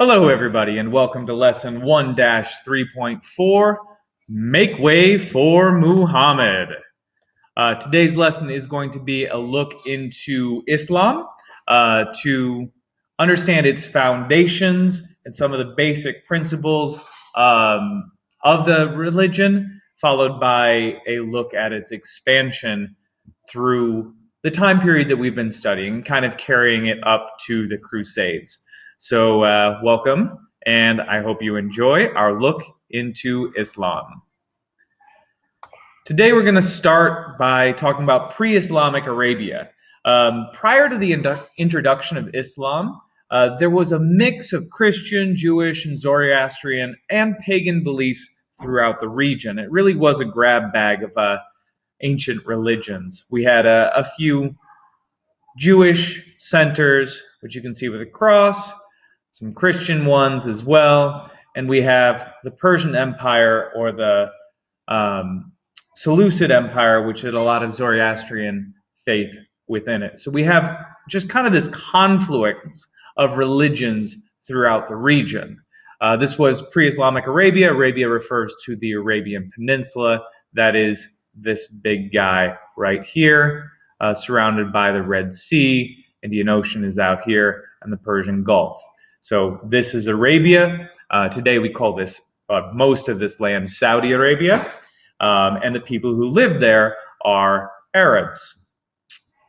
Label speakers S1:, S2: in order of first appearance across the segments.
S1: Hello, everybody, and welcome to Lesson 1-3.4, Make Way for Muhammad. Today's lesson is going to be a look into Islam to understand its foundations and some of the basic principles of the religion, followed by a look at its expansion through the time period that we've been studying, kind of carrying it up to the Crusades. So welcome, and I hope you enjoy our look into Islam. Today we're going to start by talking about pre-Islamic Arabia. Prior to the introduction of Islam, there was a mix of Christian, Jewish, and Zoroastrian and pagan beliefs throughout the region. It really was a grab bag of ancient religions. We had a few Jewish centers, which you can see with a cross, some Christian ones as well, and we have the Persian Empire or the Seleucid Empire, which had a lot of Zoroastrian faith within it. So we have just kind of this confluence of religions throughout the region. This was pre-Islamic Arabia. Arabia refers to the Arabian Peninsula. That is this big guy right here, surrounded by the Red Sea. Indian Ocean is out here, and the Persian Gulf. So this is Arabia. Today we call this, most of this land, Saudi Arabia. And the people who live there are Arabs.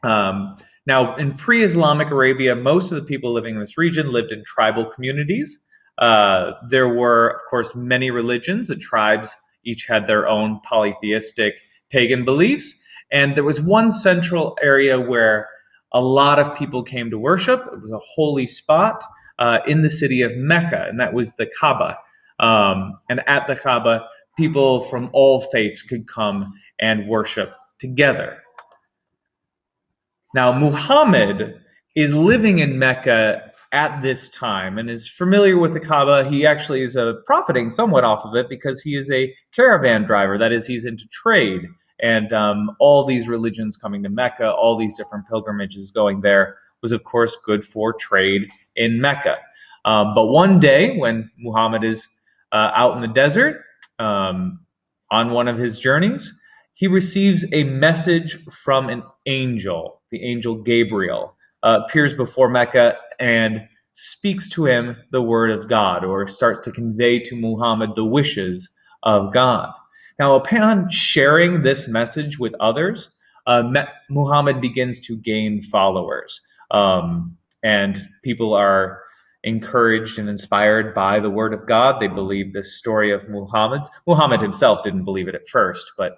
S1: Now, in pre-Islamic Arabia, most of the people living in this region lived in tribal communities. There were, of course, many religions. The tribes each had their own polytheistic pagan beliefs. And there was one central area where a lot of people came to worship. It was a holy spot in the city of Mecca, and that was the Kaaba. And at the Kaaba, people from all faiths could come and worship together. Now, Muhammad is living in Mecca at this time and is familiar with the Kaaba. He actually is profiting somewhat off of it because he is a caravan driver. That is, he's into trade. And all these religions coming to Mecca, all these different pilgrimages going there was, of course, good for trade in Mecca. But one day when Muhammad is out in the desert on one of his journeys, he receives a message from an angel. The angel Gabriel appears before Mecca and speaks to him the word of God, or starts to convey to Muhammad the wishes of God. Now, upon sharing this message with others, Muhammad begins to gain followers. And people are encouraged and inspired by the word of God. They believe this story of Muhammad. Muhammad himself didn't believe it at first, but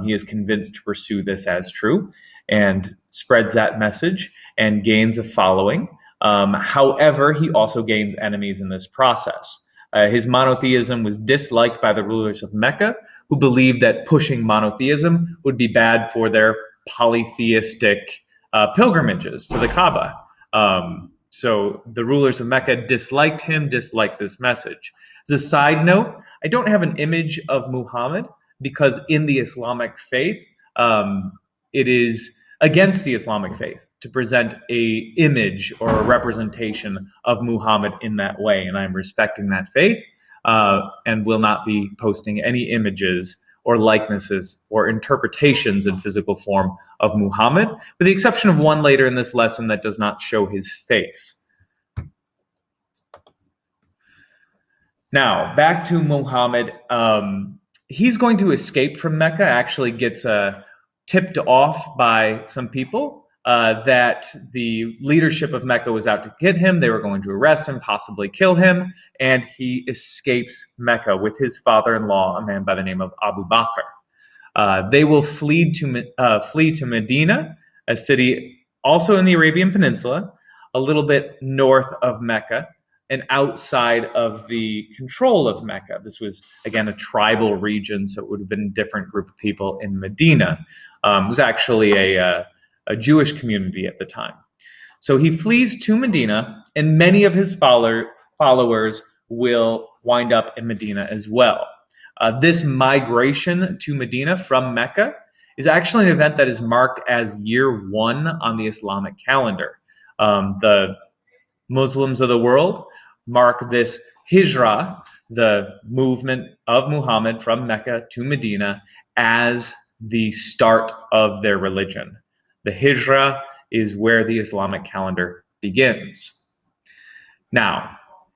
S1: he is convinced to pursue this as true and spreads that message and gains a following. However, he also gains enemies in this process. His monotheism was disliked by the rulers of Mecca, who believed that pushing monotheism would be bad for their polytheistic pilgrimages to the Kaaba. So the rulers of Mecca disliked him, disliked this message. As a side note, I don't have an image of Muhammad because in the Islamic faith, it is against the Islamic faith to present a image or a representation of Muhammad in that way. And I'm respecting that faith and will not be posting any images or likenesses or interpretations in physical form of Muhammad, with the exception of one later in this lesson that does not show his face. Now, back to Muhammad. He's going to escape from Mecca, actually gets tipped off by some people that the leadership of Mecca was out to get him. They were going to arrest him, possibly kill him, and he escapes Mecca with his father-in-law, a man by the name of Abu Bakr. They will flee to Medina, a city also in the Arabian Peninsula, a little bit north of Mecca and outside of the control of Mecca. This was, again, a tribal region, so it would have been a different group of people in Medina. It was actually a Jewish community at the time. So he flees to Medina, and many of his followers will wind up in Medina as well. This migration to Medina from Mecca is actually an event that is marked as year one on the Islamic calendar. The Muslims of the world mark this Hijrah, the movement of Muhammad from Mecca to Medina, as the start of their religion. The Hijrah is where the Islamic calendar begins. Now,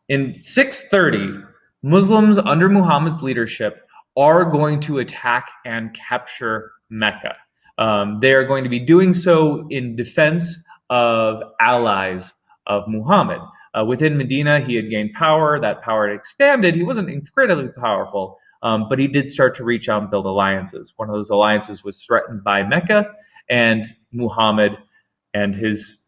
S1: in 630, Muslims under Muhammad's leadership are going to attack and capture Mecca. They are going to be doing so in defense of allies of Muhammad. Within Medina, he had gained power. That power had expanded. He wasn't incredibly powerful, but he did start to reach out and build alliances. One of those alliances was threatened by Mecca, and Muhammad and his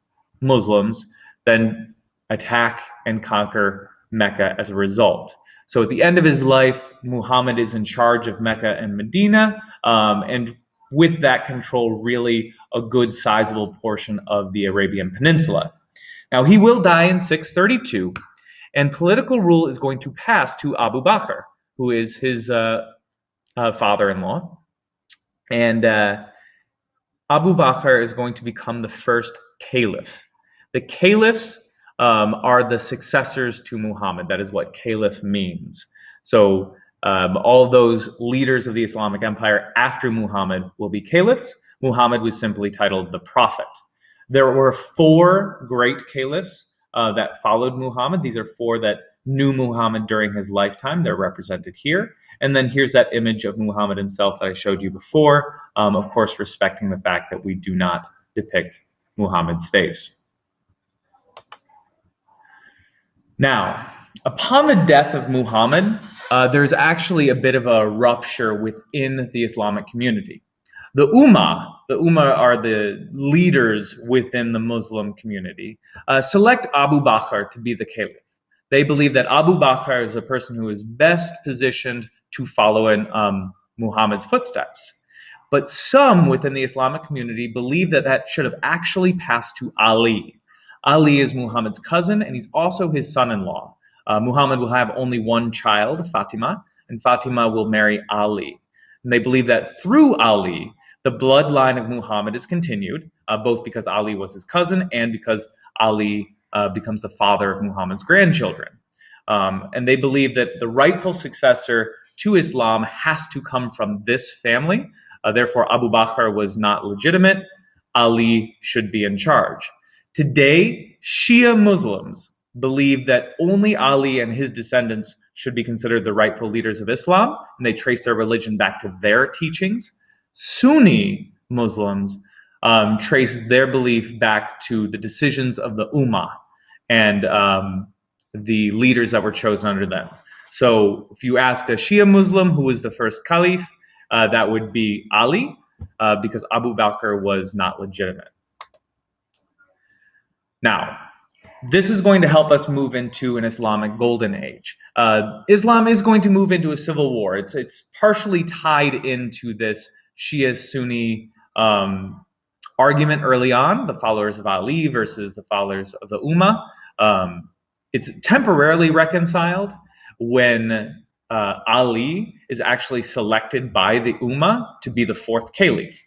S1: Muslims then attack and conquer Mecca as a result. So at the end of his life, Muhammad is in charge of Mecca and Medina, and with that control, really a good sizable portion of the Arabian Peninsula. Now, he will die in 632, and political rule is going to pass to Abu Bakr, who is his father-in-law. And Abu Bakr is going to become the first caliph. The caliphs are the successors to Muhammad. That is what caliph means. So all those leaders of the Islamic Empire after Muhammad will be caliphs. Muhammad was simply titled the Prophet. There were 4 great caliphs that followed Muhammad. These are 4 that knew Muhammad during his lifetime. They're represented here. And then here's that image of Muhammad himself that I showed you before, of course, respecting the fact that we do not depict Muhammad's face. Now, upon the death of Muhammad, there's actually a bit of a rupture within the Islamic community. The Ummah are the leaders within the Muslim community, select Abu Bakr to be the caliph. They believe that Abu Bakr is a person who is best positioned to follow in Muhammad's footsteps. But some within the Islamic community believe that that should have actually passed to Ali. Ali is Muhammad's cousin, and he's also his son-in-law. Muhammad will have only one child, Fatima, and Fatima will marry Ali. And they believe that through Ali, the bloodline of Muhammad is continued, both because Ali was his cousin and because Ali becomes the father of Muhammad's grandchildren. And they believe that the rightful successor to Islam has to come from this family. Therefore, Abu Bakr was not legitimate. Ali should be in charge. Today, Shia Muslims believe that only Ali and his descendants should be considered the rightful leaders of Islam, and they trace their religion back to their teachings. Sunni Muslims trace their belief back to the decisions of the Ummah and the leaders that were chosen under them. So if you ask a Shia Muslim who was the first caliph, that would be Ali, because Abu Bakr was not legitimate. Now, this is going to help us move into an Islamic Golden Age. Islam is going to move into a civil war. It's partially tied into this Shia-Sunni argument early on, the followers of Ali versus the followers of the Ummah. It's temporarily reconciled when Ali is actually selected by the Ummah to be the 4th caliph.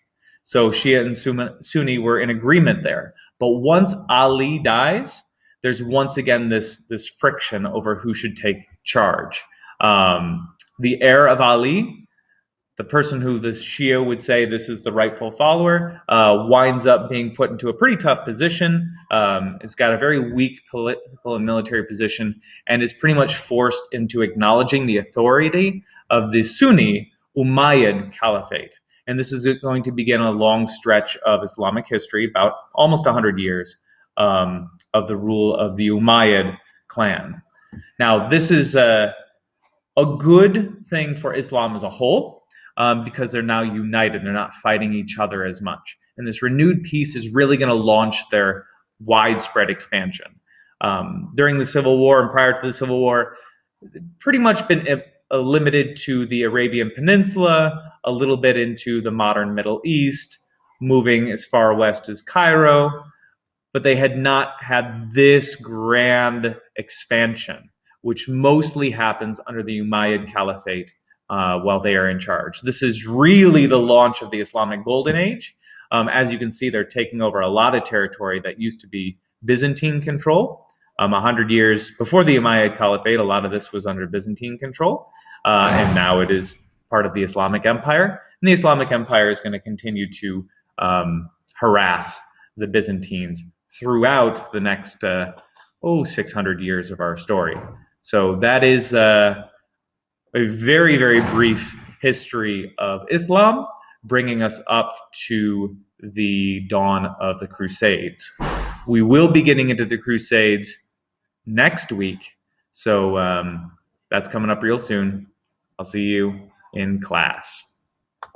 S1: So Shia and Sunni were in agreement there. But once Ali dies, there's once again this friction over who should take charge. The heir of Ali, the person who the Shia would say this is the rightful follower, winds up being put into a pretty tough position. It's got a very weak political and military position, and is pretty much forced into acknowledging the authority of the Sunni Umayyad Caliphate. And this is going to begin a long stretch of Islamic history, about almost 100 years of the rule of the Umayyad clan. Now, this is a good thing for Islam as a whole, because they're now united. They're not fighting each other as much. And this renewed peace is really going to launch their widespread expansion. During the Civil War and prior to the Civil War, pretty much been limited to the Arabian Peninsula, a little bit into the modern Middle East, moving as far west as Cairo, but they had not had this grand expansion, which mostly happens under the Umayyad Caliphate while they are in charge. This is really the launch of the Islamic Golden Age. As you can see, they're taking over a lot of territory that used to be Byzantine control. 100 years before the Umayyad Caliphate, a lot of this was under Byzantine control, and now it is part of the Islamic Empire. And the Islamic Empire is going to continue to harass the Byzantines throughout the next 600 years of our story. So that is a very, very brief history of Islam, bringing us up to the dawn of the Crusades. We will be getting into the Crusades next week, so that's coming up real soon. I'll see you in class.